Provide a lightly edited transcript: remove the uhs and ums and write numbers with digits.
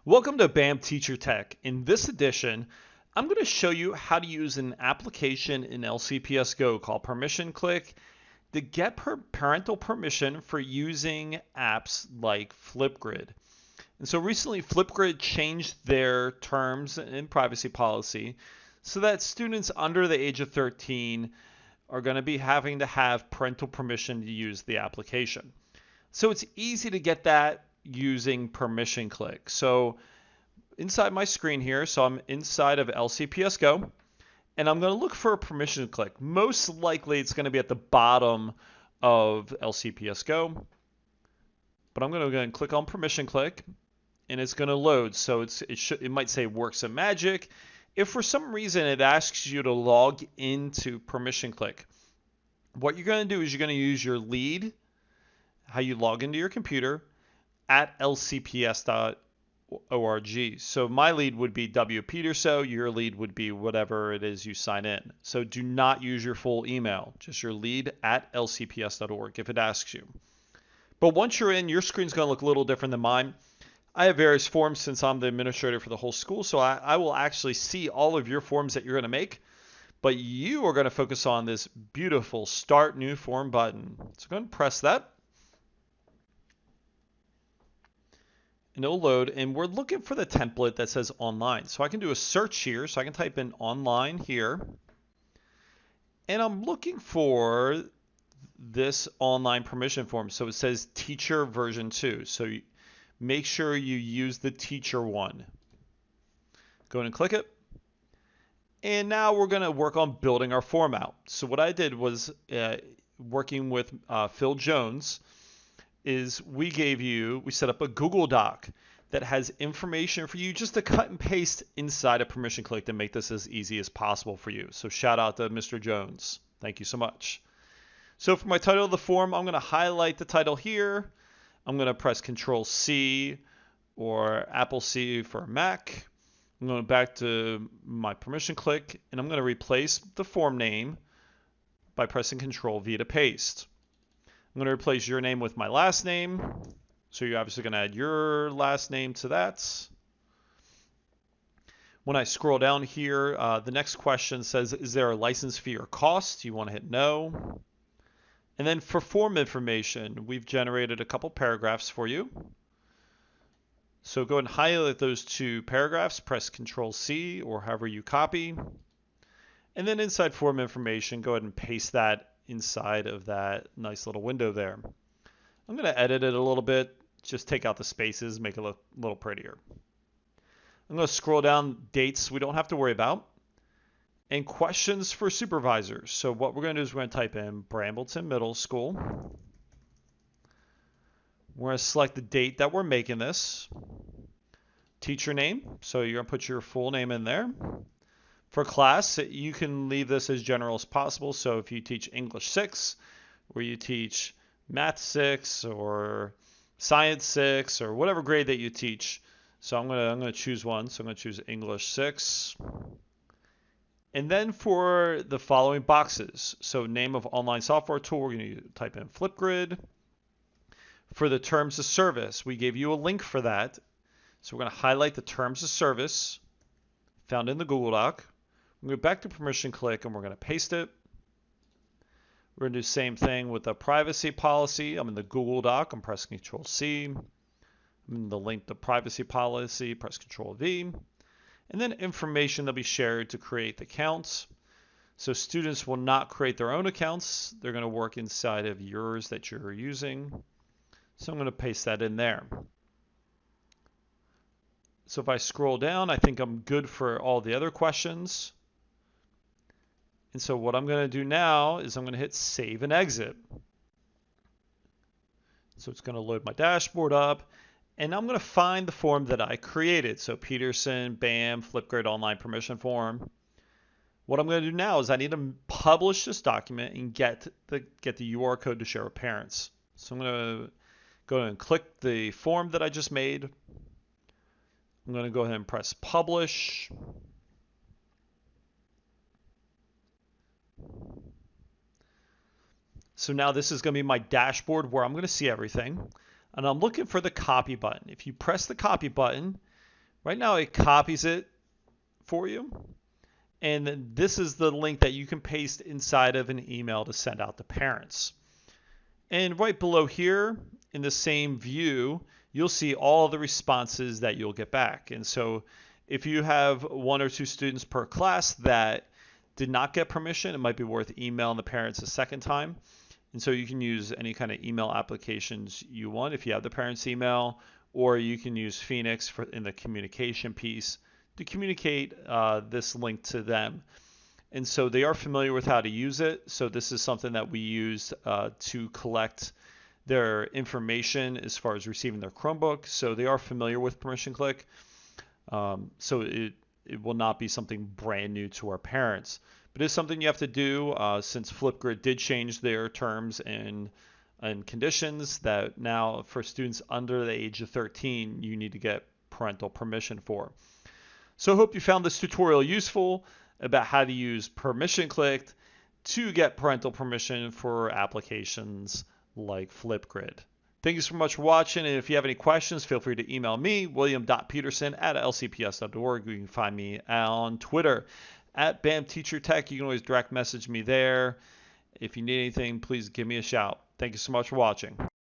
Welcome to BAM Teacher Tech. In this edition, I'm going to show you how to use an application in LCPS Go called Permission Click to get parental permission for using apps like Flipgrid. And so recently, Flipgrid changed their terms and privacy policy so that students under the age of 13 are going to be having to have parental permission to use the application. So it's easy to get that using Permission Click. So inside my screen here, so I'm inside of LCPS Go, and I'm going to look for a Permission Click. Most likely it's going to be at the bottom of LCPS Go, but I'm going to go ahead and click on Permission Click, and it's going to load. So it might say Works of Magic. If for some reason it asks you to log into Permission Click, what you're going to do is you're going to use your lead, how you log into your computer, at lcps.org. So my lead would be WPeterso, your lead would be whatever it is you sign in. So do not use your full email, just your lead at lcps.org if it asks you. But once you're in, your screen's going to look a little different than mine. I have various forms since I'm the administrator for the whole school, so I will actually see all of your forms that you're going to make, but you are going to focus on this beautiful Start New Form button. So go ahead and press that. And it'll load, and we're looking for the template that says online. So I can do a search here, so I can type in online here, and I'm looking for this online permission form. So it says teacher version 2. So make sure you use the teacher one. Go ahead and click it. And now we're going to work on building our form out. So what I did was working with Phil Jones, is we set up a Google Doc that has information for you just to cut and paste inside a Permission Click to make this as easy as possible for you. So shout out to Mr. Jones. Thank you so much. So for my title of the form, I'm going to highlight the title here. I'm going to press Control C or Apple C for Mac. I'm going back to my Permission Click, and I'm going to replace the form name by pressing Control V to paste. I'm going to replace your name with my last name. So you're obviously going to add your last name to that. When I scroll down here, the next question says, is there a license fee or cost? You want to hit no. And then for form information, we've generated a couple paragraphs for you. So go ahead and highlight those two paragraphs, press Control C or however you copy. And then inside form information, go ahead and paste that inside of that nice little window there. I'm going to edit it a little bit, just take out the spaces, make it look a little prettier. I'm going to scroll down dates we don't have to worry about, and questions for supervisors. So what we're going to do is we're going to type in Brambleton Middle School. We're going to select the date that we're making this. Teacher name, so you're going to put your full name in there. For class, you can leave this as general as possible. So if you teach English 6, or you teach Math 6, or Science 6, or whatever grade that you teach. So I'm going to choose one. So I'm going to choose English 6. And then for the following boxes, so name of online software tool, we're going to type in Flipgrid. For the terms of service, we gave you a link for that. So we're going to highlight the terms of service found in the Google Doc. We're going to go back to Permission Click, and we're going to paste it. We're going to do the same thing with the privacy policy. I'm in the Google Doc. I'm pressing Control C. I'm in the link to privacy policy. Press Control V. And then information that'll be shared to create the accounts. So students will not create their own accounts. They're going to work inside of yours that you're using. So I'm going to paste that in there. So if I scroll down, I think I'm good for all the other questions. And so what I'm going to do now is I'm going to hit Save and Exit. So it's going to load my dashboard up, and I'm going to find the form that I created. So Peterson, BAM, Flipgrid Online Permission Form. What I'm going to do now is I need to publish this document and get the URL code to share with parents. So I'm going to go ahead and click the form that I just made. I'm going to go ahead and press Publish. So now this is going to be my dashboard where I'm going to see everything. And I'm looking for the copy button. If you press the copy button, Right now it copies it for you. And this is the link that you can paste inside of an email to send out to parents. And right below here in the same view, you'll see all the responses that you'll get back. And so if you have 1 or 2 students per class that did not get permission, it might be worth emailing the parents a second time. And so you can use any kind of email applications you want if you have the parents' email, or you can use Phoenix in the communication piece to communicate this link to them. And so they are familiar with how to use it. So this is something that we use to collect their information as far as receiving their Chromebook. So they are familiar with permission click. So it will not be something brand new to our parents. But it's something you have to do since Flipgrid did change their terms and conditions that now for students under the age of 13, you need to get parental permission for. So I hope you found this tutorial useful about how to use permission clicked to get parental permission for applications like Flipgrid. Thank you so much for watching, and if you have any questions, feel free to email me, william.peterson@lcps.org. You can find me on Twitter @BAMTeacherTech. You can always direct message me there. If you need anything, please give me a shout. Thank you so much for watching.